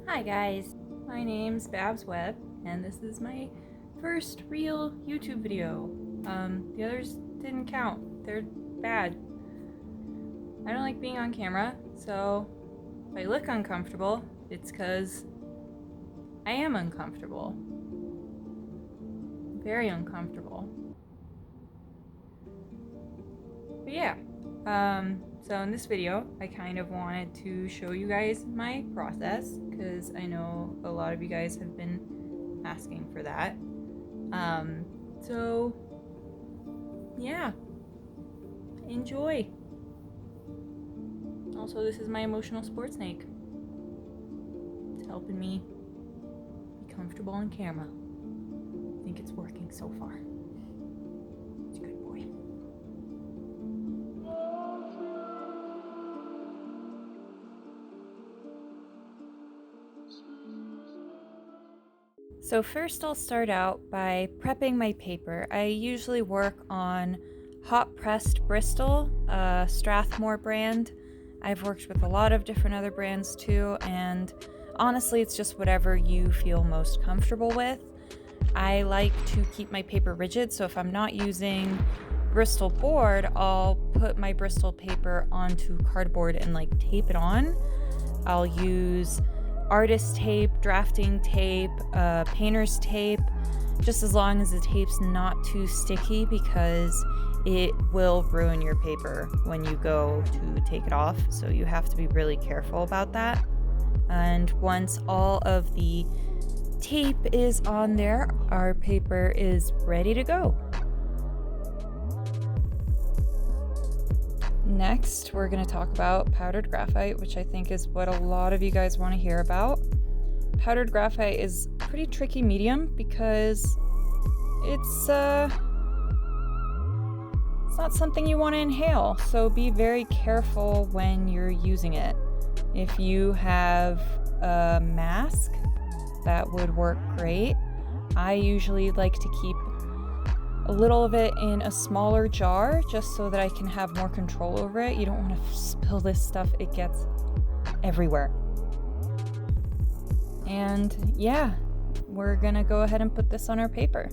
Hi guys, my name's Babs Webb, and this is my first real YouTube video. The others didn't count. They're bad. I don't like being on camera, so if I look uncomfortable, it's because I am uncomfortable. Very uncomfortable. But yeah, so in this video, I kind of wanted to show you guys my process, because I know a lot of you guys have been asking for that. So yeah, enjoy. Also, this is my emotional sport snake. It's helping me be comfortable on camera. I think it's working so far. It's a good boy. So first I'll start out by prepping my paper. I usually work on hot pressed Bristol, Strathmore brand. I've worked with a lot of different other brands too, and honestly it's just whatever you feel most comfortable with. I like to keep my paper rigid, so if I'm not using Bristol board, I'll put my Bristol paper onto cardboard and like tape it on. I'll use artist tape, drafting tape, painter's tape, just as long as the tape's not too sticky, because it will ruin your paper when you go to take it off, so you have to be really careful about that. And once all of the tape is on there, our paper is ready to go. Next, we're going to talk about powdered graphite, which I think is what a lot of you guys want to hear about. Powdered graphite is a pretty tricky medium because it's not something you want to inhale, so be very careful when you're using it. If you have a mask, that would work great. I usually like to keep a little of it in a smaller jar just so that I can have more control over it. You don't want to spill this stuff, it gets everywhere. And yeah, we're gonna go ahead and put this on our paper.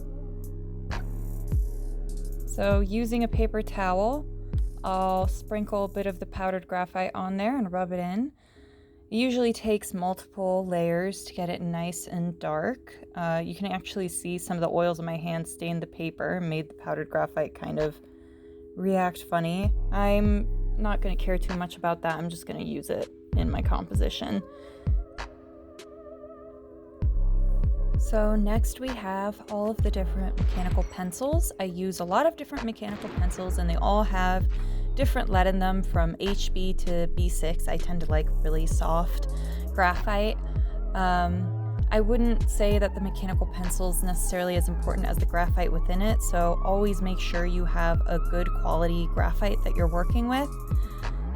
So using a paper towel, I'll sprinkle a bit of the powdered graphite on there and rub it in. It usually takes multiple layers to get it nice and dark. You can actually see some of the oils in my hand stain the paper and made the powdered graphite kind of react funny. I'm not going to care too much about that. I'm just going to use it in my composition. So next we have all of the different mechanical pencils. I use a lot of different mechanical pencils, and they all have different lead in them, from HB to B6. I tend to like really soft graphite. I wouldn't say that the mechanical pencil is necessarily as important as the graphite within it, so always make sure you have a good quality graphite that you're working with.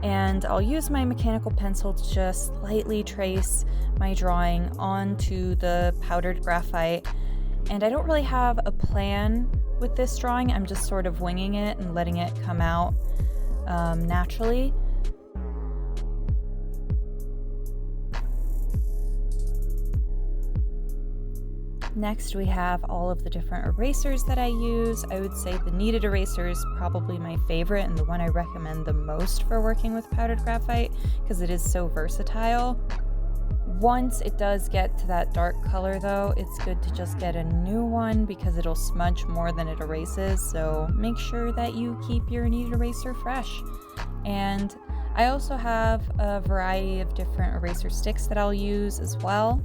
And I'll use my mechanical pencil to just lightly trace my drawing onto the powdered graphite. And I don't really have a plan with this drawing. I'm just sort of winging it and letting it come out naturally. Next, we have all of the different erasers that I use. I would say the kneaded eraser is probably my favorite and the one I recommend the most for working with powdered graphite, because it is so versatile. Once it does get to that dark color though, it's good to just get a new one because it'll smudge more than it erases, so make sure that you keep your kneaded eraser fresh. And I also have a variety of different eraser sticks that I'll use as well.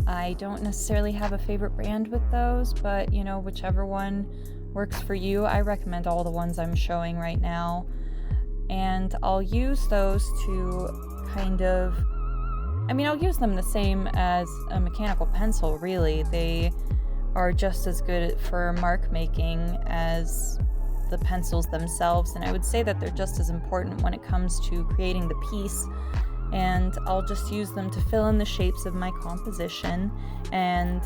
I don't necessarily have a favorite brand with those, but you know, whichever one works for you. I recommend all the ones I'm showing right now. And I'll use those to kind of, I'll use them the same as a mechanical pencil, really. They are just as good for mark making as the pencils themselves, and I would say that they're just as important when it comes to creating the piece. And I'll just use them to fill in the shapes of my composition and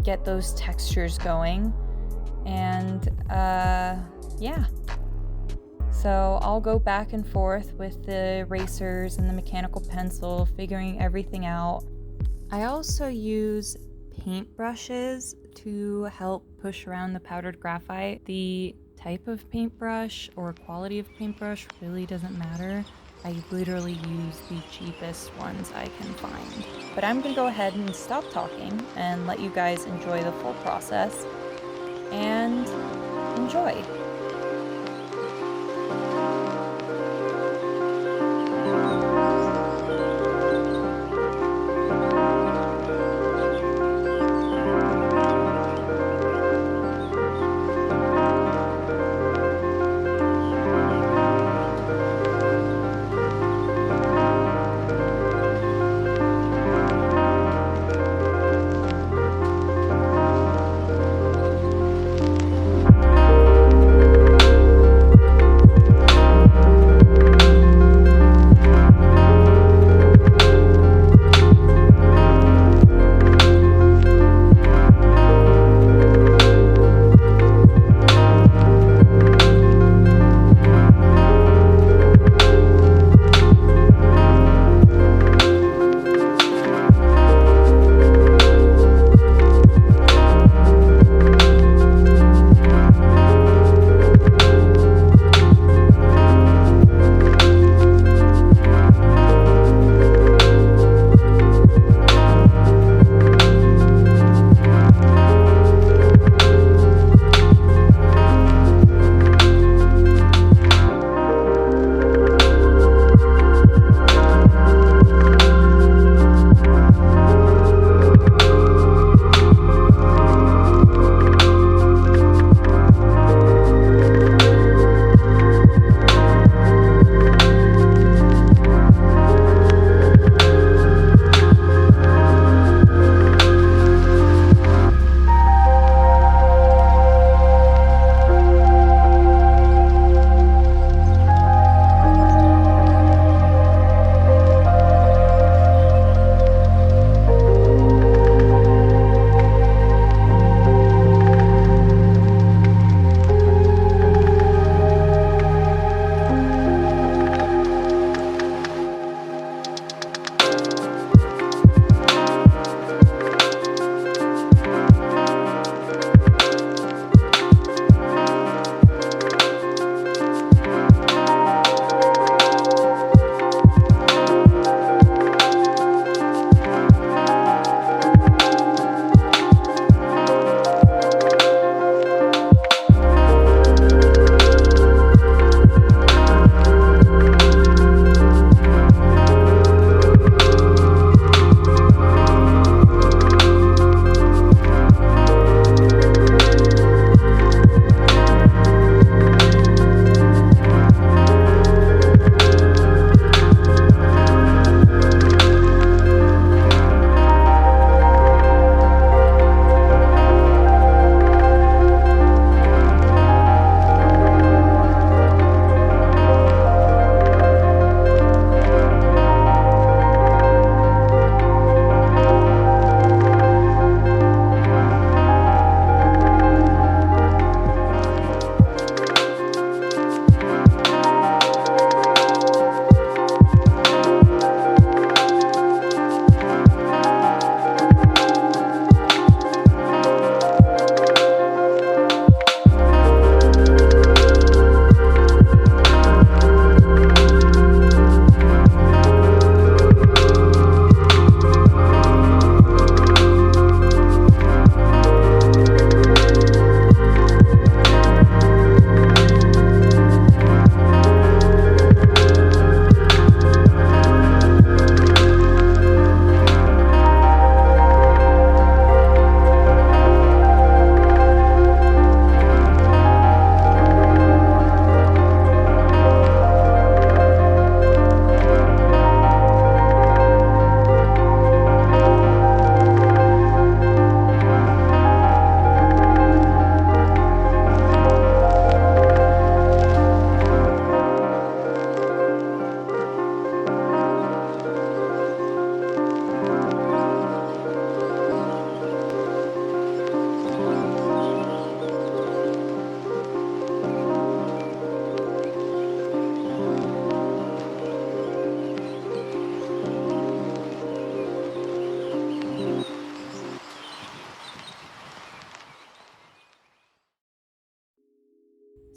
get those textures going. And yeah. So I'll go back and forth with the erasers and the mechanical pencil, figuring everything out. I also use paintbrushes to help push around the powdered graphite. The type of paintbrush or quality of paintbrush really doesn't matter. I literally use the cheapest ones I can find. But I'm gonna go ahead and stop talking and let you guys enjoy the full process. And enjoy!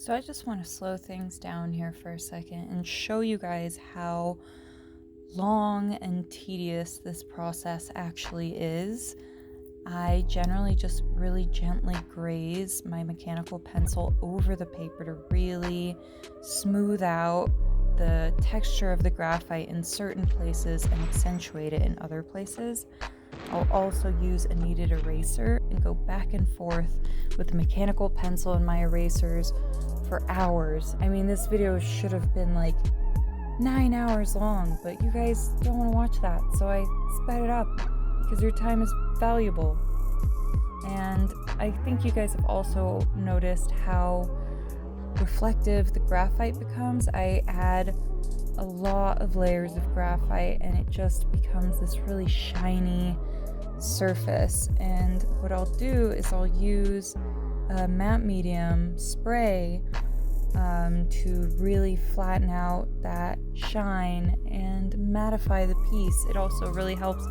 So I just want to slow things down here for a second and show you guys how long and tedious this process actually is. I generally just really gently graze my mechanical pencil over the paper to really smooth out the texture of the graphite in certain places and accentuate it in other places. I'll also use a kneaded eraser and go back and forth with the mechanical pencil and my erasers for hours. I mean, this video should have been like 9 hours long, but you guys don't want to watch that, so I sped it up because your time is valuable. And I think you guys have also noticed how reflective the graphite becomes. I add a lot of layers of graphite and it just becomes this really shiny surface. And what I'll do is I'll use a matte medium spray to really flatten out that shine and mattify the piece. It also really helps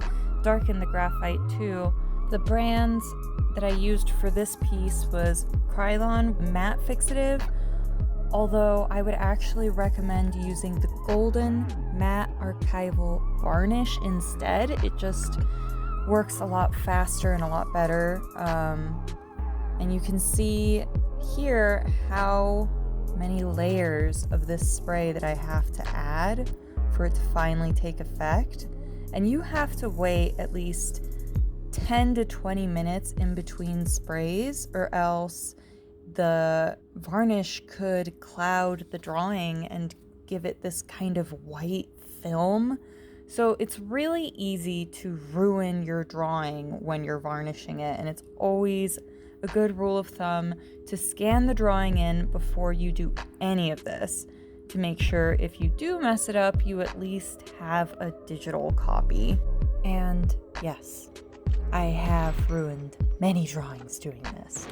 darken the graphite too. The brands that I used for this piece was Krylon Matte Fixative, although I would actually recommend using the Golden Matte Archival Varnish instead. It just works a lot faster and a lot better. And you can see here how many layers of this spray that I have to add for it to finally take effect. And you have to wait at least 10 to 20 minutes in between sprays, or else the varnish could cloud the drawing and give it this kind of white film. So it's really easy to ruin your drawing when you're varnishing it, and it's always a good rule of thumb to scan the drawing in before you do any of this, to make sure if you do mess it up, you at least have a digital copy. And yes, I have ruined many drawings doing this.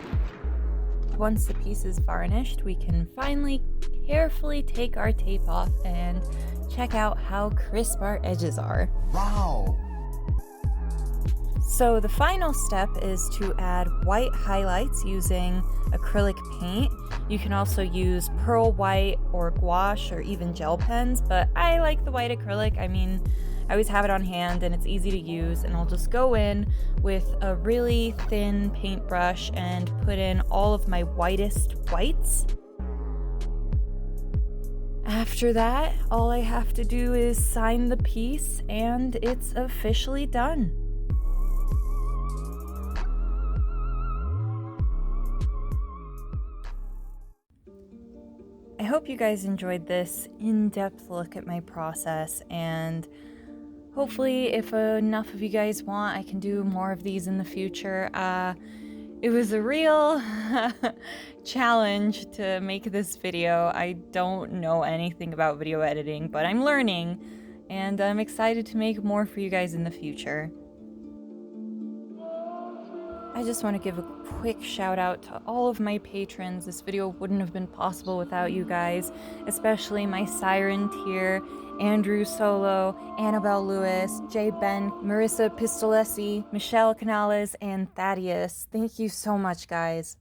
Once the piece is varnished, we can finally carefully take our tape off and check out how crisp our edges are. Wow! So the final step is to add white highlights using acrylic paint. You can also use pearl white or gouache or even gel pens, but I like the white acrylic. I mean, I always have it on hand and it's easy to use, and I'll just go in with a really thin paintbrush and put in all of my whitest whites. After that, all I have to do is sign the piece and it's officially done. I hope you guys enjoyed this in-depth look at my process, and hopefully if enough of you guys want, I can do more of these in the future. It was a real challenge to make this video. I don't know anything about video editing, but I'm learning, and I'm excited to make more for you guys in the future. I just want to give a quick shout out to all of my patrons. This video wouldn't have been possible without you guys, especially my Siren tier, Andrew Solo, Annabelle Lewis, Jay Ben, Marissa Pistolesi, Michelle Canales, and Thaddeus. Thank you so much, guys.